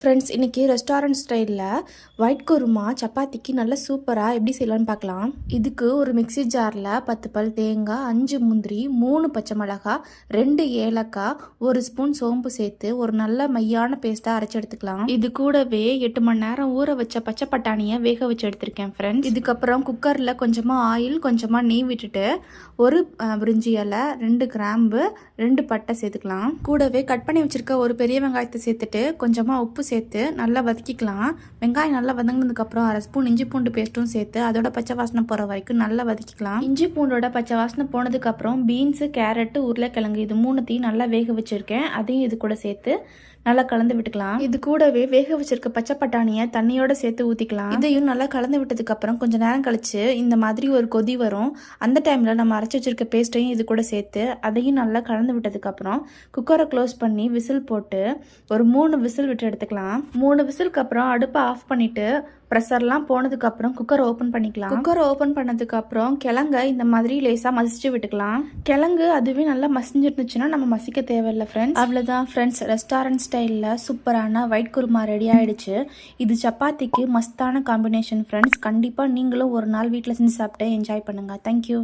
Friends, இன்றைக்கி restaurant ஸ்டைலில் white kurma சப்பாத்திக்கு நல்ல சூப்பராக எப்படி செய்யலான்னு பார்க்கலாம். இதுக்கு ஒரு மிக்சி ஜாரில் 10 பல் தேங்காய், 5 முந்திரி, 3 பச்சை மிளகாய், 2 ஏலக்காய், 1 ஸ்பூன் சோம்பு சேர்த்து ஒரு நல்ல மையான பேஸ்ட்டாக அரைச்சி எடுத்துக்கலாம். இது கூடவே 8 மணி நேரம் ஊற வச்ச பச்சை பட்டாணியை வேக வச்சு எடுத்திருக்கேன் ஃப்ரெண்ட்ஸ். இதுக்கப்புறம் குக்கரில் கொஞ்சமாக ஆயில், கொஞ்சமாக நெய் விட்டுட்டு ஒரு பிரிஞ்சி இலை, 2 கிராம்பு, 2 பட்டை சேர்த்துக்கலாம். கூடவே கட் பண்ணி வச்சுருக்க ஒரு பெரிய வெங்காயத்தை சேர்த்துட்டு கொஞ்சமாக உப்பு சேர்த்து நல்லா வதக்கிக்கலாம். வெங்காயம் நல்லா வதங்கினதுக்கப்புறம் 1/2 ஸ்பூன் இஞ்சி பூண்டு பேஸ்ட்டும் சேர்த்து அதோட பச்சை வாசனை போகிற வரைக்கும் நல்லா வதக்கிக்கலாம். இஞ்சி பூண்டோட பச்சை வாசனை போனதுக்கப்புறம் பீன்ஸு, கேரட்டு, உருளைக்கிழங்கு இது 3த்தையும் நல்லா வேக வச்சுருக்கேன். அதையும் இது கூட சேர்த்து நல்லா கலந்து விட்டுக்கலாம். இது கூடவே வேக வச்சிருக்க பச்சை பட்டாணியை தண்ணியோட சேர்த்து ஊற்றிக்கலாம். இதையும் நல்லா கலந்து விட்டதுக்கப்புறம் கொஞ்சம் நேரம் கழிச்சு இந்த மாதிரி ஒரு கொதி வரும். அந்த டைமில் நம்ம அரைச்சி வச்சிருக்க பேஸ்ட்டையும் இது கூட சேர்த்து அதையும் நல்லா கலந்து விட்டதுக்கப்புறம் குக்கரை க்ளோஸ் பண்ணி விசில் போட்டு ஒரு 3 விசில் விட்டு எடுத்துக்கலாம். 3 விசிலுக்கு அப்புறம் அடுப்பை ஆஃப் பண்ணிவிட்டு ப்ரெஷர்லாம் போனதுக்கப்புறம் குக்கரை ஓப்பன் பண்ணிக்கலாம். குக்கரை ஓப்பன் பண்ணதுக்கப்புறம் கிழங்க இந்த மாதிரி லேசாக மசிச்சு விட்டுக்கலாம். கிழங்கு அதுவே நல்லா மசிஞ்சிருந்துச்சுன்னா நம்ம மசிக்க தேவையில்லை ஃப்ரெண்ட்ஸ். அவ்வளோதான் ஃப்ரெண்ட்ஸ், ரெஸ்டாரண்ட் ஸ்டைலில் சூப்பரான ஒயிட் குருமா ரெடி ஆகிடுச்சு. இது சப்பாத்திக்கு மஸ்தான காம்பினேஷன் ஃப்ரெண்ட்ஸ். கண்டிப்பாக நீங்களும் ஒரு நாள் வீட்டில் செஞ்சு சாப்பிட்டு என்ஜாய் பண்ணுங்கள். தேங்க்யூ.